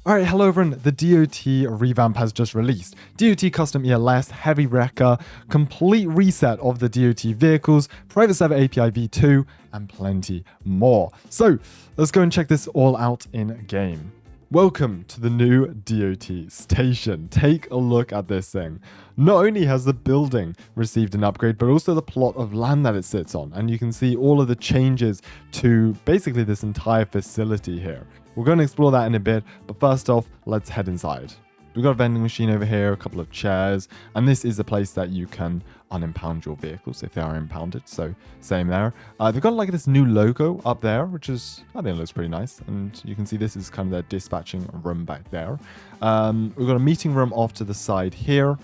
Alright, hello everyone. The DOT revamp has just released. DOT Custom ELS, Heavy Wrecker, complete reset of the DOT vehicles, private server API v2, and plenty more. So let's go and check this all out in game. Welcome to the new DOT station. Take a look at this thing. Not only has the building received an upgrade, but also the plot of land that it sits on. And you can see all of the changes to basically this entire facility here. We're going to explore that in a bit, but first off, let's head inside. We've got a vending machine over here, a couple of chairs, and this is the place that you can unimpound your vehicles if they are impounded, so same there. They've got like this new logo up there, which is, I think it looks pretty nice, and you can see this is kind of their dispatching room back there. We've got a meeting room off to the side here.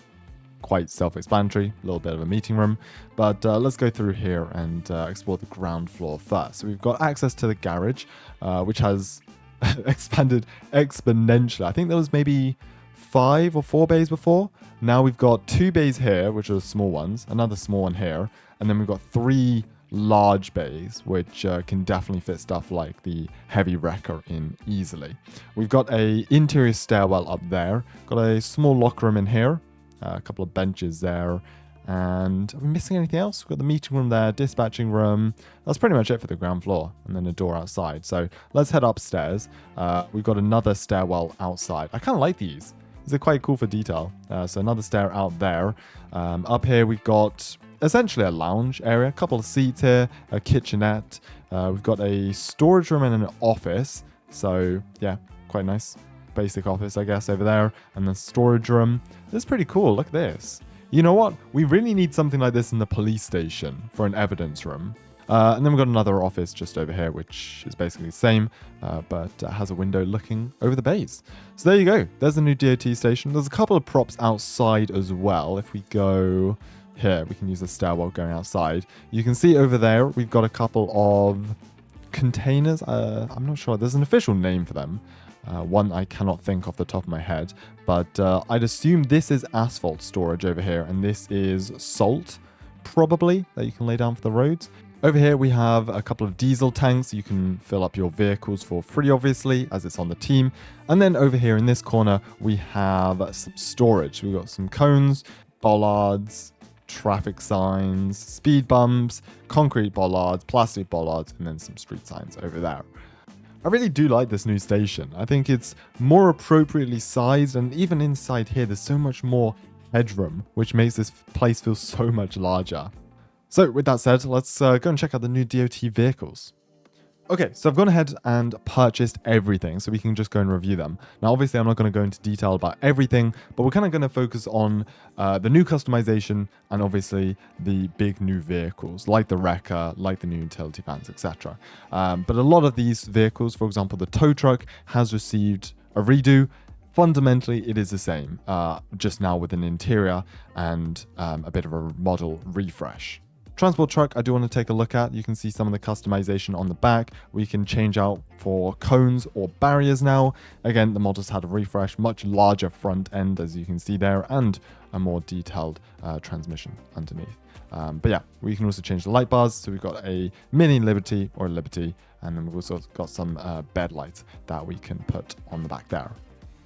Quite self-explanatory, a little bit of a meeting room, but let's go through here and explore the ground floor first. So we've got access to the garage, which has expanded exponentially. I think there was maybe 5 or 4 bays before. Now we've got 2 bays here, which are small ones, another small one here, and then we've got 3 large bays, which can definitely fit stuff like the heavy wrecker in easily. We've got a interior stairwell up there, got a small locker room in here, a couple of benches there, and are we missing anything else? We've got the meeting room there, dispatching room. That's pretty much it for the ground floor, and then a door outside. So let's head upstairs. We've got another stairwell outside. I kind of like these. These are quite cool for detail. So another stair out there. Up here we've got essentially a lounge area, a couple of seats here, a kitchenette. We've got a storage room and an office. So yeah, quite nice. Basic office, I guess, over there. And the storage room. This is pretty cool. Look at this. You know what? We really need something like this in the police station for an evidence room. And then we've got another office just over here, which is basically the same, but has a window looking over the bays. So there you go. There's the new DOT station. There's a couple of props outside as well. If we go here, we can use the stairwell going outside. You can see over there, we've got a couple of containers. I'm not sure. There's an official name for them. One I cannot think off the top of my head, but I'd assume this is asphalt storage over here, and this is salt, probably, that you can lay down for the roads. Over here we have a couple of diesel tanks. You can fill up your vehicles for free, obviously, as it's on the team. And then over here in this corner, we have some storage. We've got some cones, bollards, traffic signs, speed bumps, concrete bollards, plastic bollards, and then some street signs over there. I really do like this new station. I think it's more appropriately sized, and even inside here there's so much more headroom, which makes this place feel so much larger. So with that said, let's go and check out the new DOT vehicles. Okay, so I've gone ahead and purchased everything, so we can just go and review them. Now, obviously, I'm not going to go into detail about everything, but we're kind of going to focus on the new customization and obviously the big new vehicles, like the wrecker, like the new utility vans, etc. But a lot of these vehicles, for example, the tow truck has received a redo. Fundamentally, it is the same, just now with an interior and a bit of a model refresh. Transport truck, I do want to take a look at. You can see some of the customization on the back. We can change out for cones or barriers now. Again, the models had a refresh, much larger front end, as you can see there, and a more detailed transmission underneath. But yeah, we can also change the light bars. So we've got a mini Liberty or Liberty, and then we've also got some bed lights that we can put on the back there.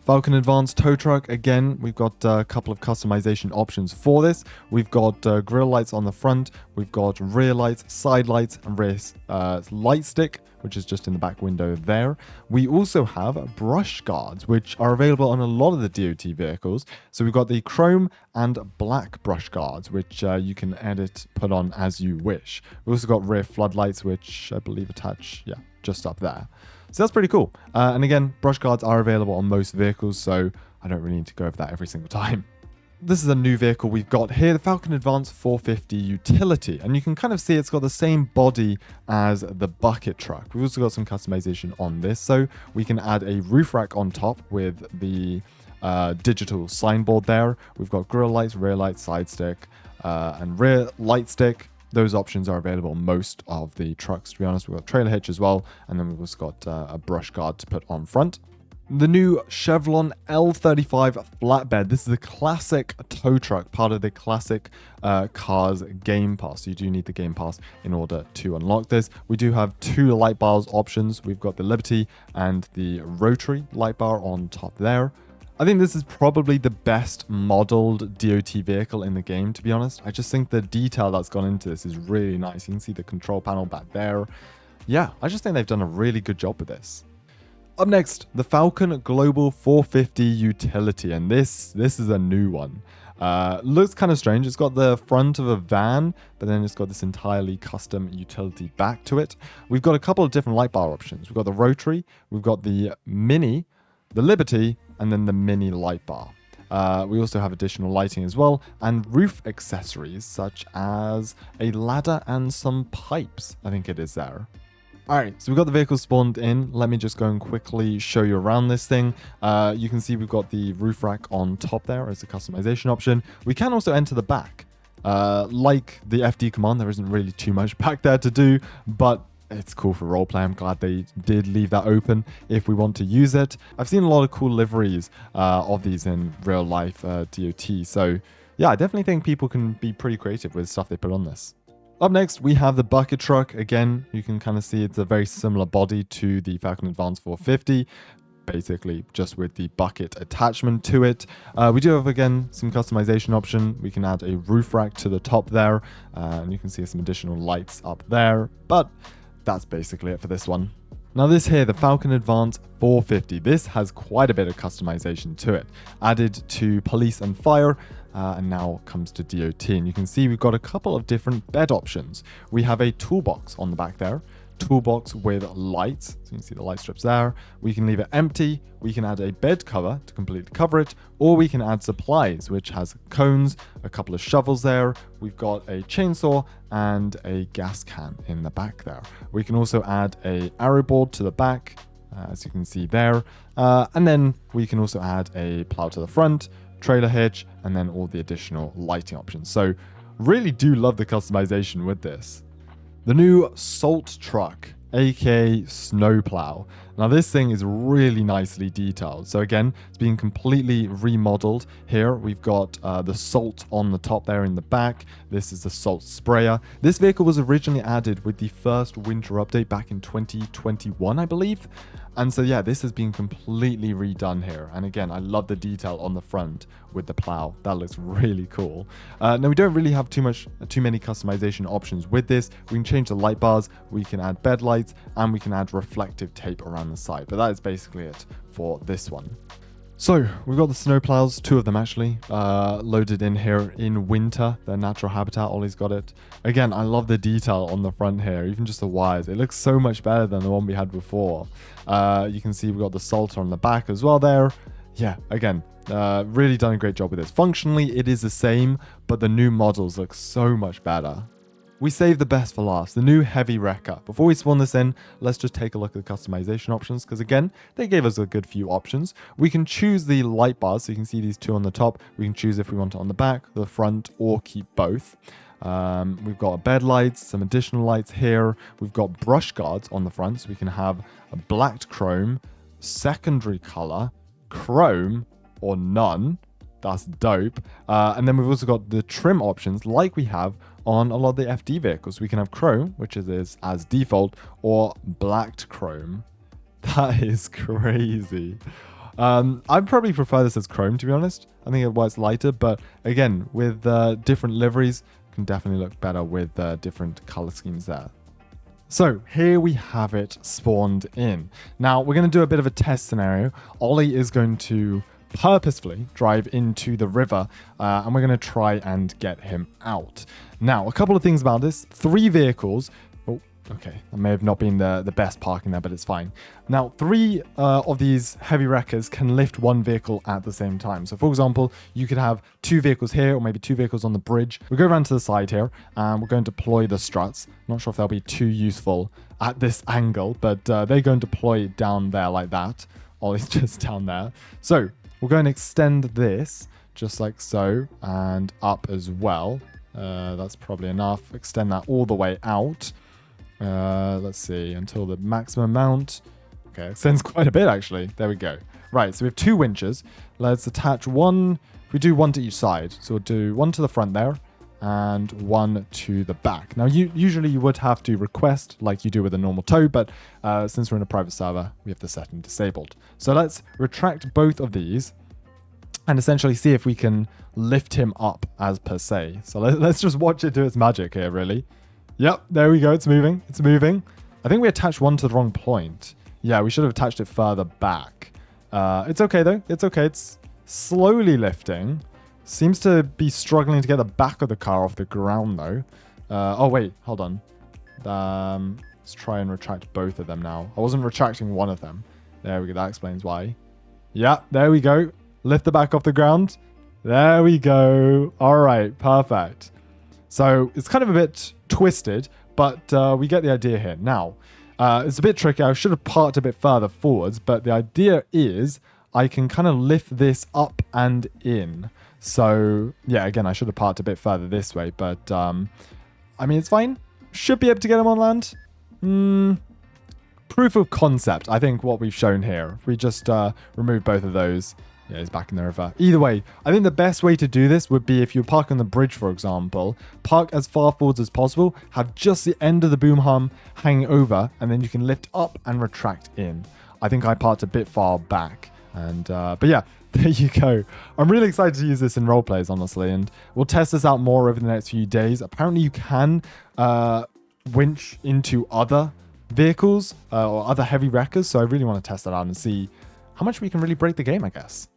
Falcon Advanced tow truck, again, we've got a couple of customization options for this. We've got grille lights on the front, we've got rear lights, side lights, and rear light stick, which is just in the back window there. We also have brush guards, which are available on a lot of the DOT vehicles. So we've got the chrome and black brush guards, which you can edit, put on as you wish. We've also got rear floodlights, which I believe attach, yeah, just up there. So that's pretty cool. And again, brush guards are available on most vehicles, so I don't really need to go over that every single time. This is a new vehicle we've got here, the Falcon Advanced 450 Utility. And you can kind of see it's got the same body as the bucket truck. We've also got some customization on this. So we can add a roof rack on top with the digital signboard there. We've got grille lights, rear lights, side stick, and rear light stick. Those options are available on most of the trucks, to be honest. We've got trailer hitch as well, and then we've also got a brush guard to put on front. The new Chevron L35 flatbed. This is a classic tow truck, part of the classic Cars Game Pass. You do need the Game Pass in order to unlock this. We do have two light bars options. We've got the Liberty and the Rotary light bar on top there. I think this is probably the best modeled DOT vehicle in the game, to be honest. I just think the detail that's gone into this is really nice. You can see the control panel back there. Yeah, I just think they've done a really good job with this. Up next, the Falcon Global 450 Utility, and this is a new one. Looks kind of strange. It's got the front of a van, but then it's got this entirely custom utility back to it. We've got a couple of different light bar options. We've got the Rotary, we've got the Mini, the Liberty, and then the Mini light bar. We also have additional lighting as well, and roof accessories such as a ladder and some pipes, I think it is there. Alright, so we've got the vehicle spawned in. Let me just go and quickly show you around this thing. You can see we've got the roof rack on top there as a customization option. We can also enter the back. Like the FD command, there isn't really too much back there to do, but it's cool for roleplay. I'm glad they did leave that open if we want to use it. I've seen a lot of cool liveries of these in real life DOT. So yeah, I definitely think people can be pretty creative with stuff they put on this. Up next, we have the bucket truck. Again, you can kind of see it's a very similar body to the Falcon Advance 450, basically just with the bucket attachment to it. We do have, again, some customization option. We can add a roof rack to the top there, and you can see some additional lights up there, but that's basically it for this one. Now this here, the Falcon Advance 450, this has quite a bit of customization to it. Added to police and fire, and now comes to DOT. And you can see we've got a couple of different bed options. We have a toolbox on the back there, toolbox with lights. So you can see the light strips there. We can leave it empty. We can add a bed cover to completely cover it, or we can add supplies, which has cones, a couple of shovels there. We've got a chainsaw and a gas can in the back there. We can also add a arrow board to the back, as you can see there. And then we can also add a plow to the front, trailer hitch, and then all the additional lighting options. So really do love the customization with this. The new salt truck, aka snowplow. Now this thing is really nicely detailed. So again, it's being completely remodeled. Here we've got the salt on the top there in the back. This is the salt sprayer. This vehicle was originally added with the first winter update back in 2021, I believe. And so yeah, this has been completely redone here. And again, I love the detail on the front with the plow. That looks really cool. Now we don't really have too many customization options with this. We can change the light bars, we can add bed lights, and we can add reflective tape around the side. But that is basically it for this one. So we've got the snow plows, two of them actually, loaded in here in winter, their natural habitat. Ollie's got it. Again, I love the detail on the front here, even just the wires. It looks so much better than the one we had before. You can see we've got the salter on the back as well there. Yeah, again, really done a great job with this. Functionally, it is the same, but the new models look so much better. We saved the best for last, the new heavy wrecker. Before we spawn this in, let's just take a look at the customization options, because again, they gave us a good few options. We can choose the light bars, so you can see these two on the top. We can choose if we want it on the back, the front, or keep both. We've got bed lights, some additional lights here. We've got brush guards on the front, so we can have a blacked chrome, secondary color, chrome, or none. That's dope. And then we've also got the trim options like we have on a lot of the FD vehicles. We can have chrome, which is as default, or blacked chrome. That is crazy. I'd probably prefer this as chrome, to be honest. I think it's lighter, but again, with different liveries, can definitely look better with different color schemes there. So here we have it spawned in. Now we're going to do a bit of a test scenario. Ollie is going to purposefully drive into the river, and we're going to try and get him out. Now, a couple of things about this. 3 vehicles. Oh, okay. That may have not been the best parking there, but it's fine. Now, 3 of these heavy wreckers can lift 1 vehicle at the same time. So, for example, you could have 2 vehicles here, or maybe 2 vehicles on the bridge. We go around to the side here, and we're going to deploy the struts. Not sure if they'll be too useful at this angle, but they're going to deploy down there like that. Ollie's just down there. So, we're going to extend this just like so, and up as well. That's probably enough. Extend that all the way out. Let's see, until the maximum amount. Okay, extends quite a bit actually. There we go. Right, so we have 2 winches. Let's attach one. We do one to each side. So we'll do one to the front there and one to the back. Now, usually you would have to request like you do with a normal tow, but since we're in a private server, we have the setting disabled. So let's retract both of these and essentially see if we can lift him up as per se. So let's just watch it do its magic here, really. Yep, there we go. It's moving. It's moving. I think we attached one to the wrong point. Yeah, we should have attached it further back. It's okay, though. It's okay. It's slowly lifting. Seems to be struggling to get the back of the car off the ground, though. Oh, wait. Hold on. Let's try and retract both of them now. I wasn't retracting one of them. There we go. That explains why. Yeah, there we go. Lift the back off the ground. There we go. All right, perfect. So it's kind of a bit twisted, but we get the idea here. Now, it's a bit tricky. I should have parked a bit further forwards, but the idea is I can kind of lift this up and in. So, yeah, again, I should have parked a bit further this way, but I mean, it's fine. Should be able to get him on land. Proof of concept, I think what we've shown here. We just remove both of those. Yeah, he's back in the river. Either way, I think the best way to do this would be if you park on the bridge, for example, park as far forwards as possible, have just the end of the boom arm hanging over, and then you can lift up and retract in. I think I parked a bit far back. And but yeah, there you go. I'm really excited to use this in roleplays, honestly, and we'll test this out more over the next few days. Apparently you can winch into other vehicles or other heavy wreckers, so I really want to test that out and see how much we can really break the game, I guess.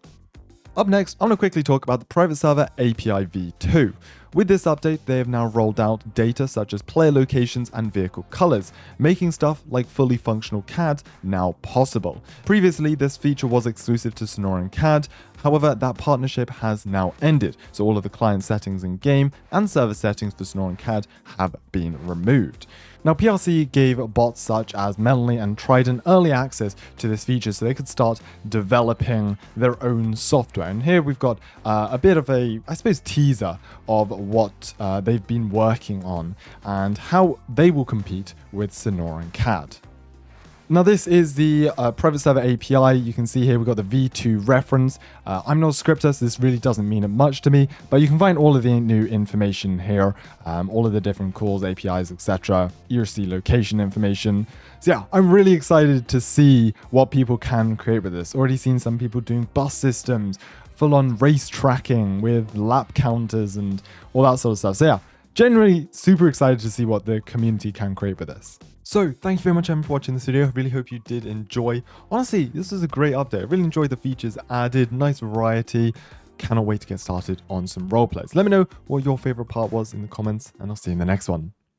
Up next, I'm going to quickly talk about the private server API v2. With this update, they have now rolled out data such as player locations and vehicle colors, making stuff like fully functional CAD now possible. Previously, this feature was exclusive to Sonoran CAD, however, that partnership has now ended, so all of the client settings in game and server settings for Sonoran CAD have been removed. Now, PRC gave bots such as Melanie and Trident early access to this feature so they could start developing their own software. And here we've got a bit of a, I suppose, teaser of what they've been working on and how they will compete with Sonoran CAD. Now, this is the private server API. You can see here we've got the v2 reference. I'm not a scripter, so this really doesn't mean much to me, but you can find all of the new information here, all of the different calls, APIs, etc., ERLC location information. So yeah, I'm really excited to see what people can create with this. Already seen some people doing bus systems, full-on race tracking with lap counters and all that sort of stuff. So yeah, generally super excited to see what the community can create with this. So, thank you very much, Em, for watching this video. I really hope you did enjoy. Honestly, this is a great update. I really enjoyed the features added, nice variety. Cannot wait to get started on some roleplays. Let me know what your favorite part was in the comments, and I'll see you in the next one.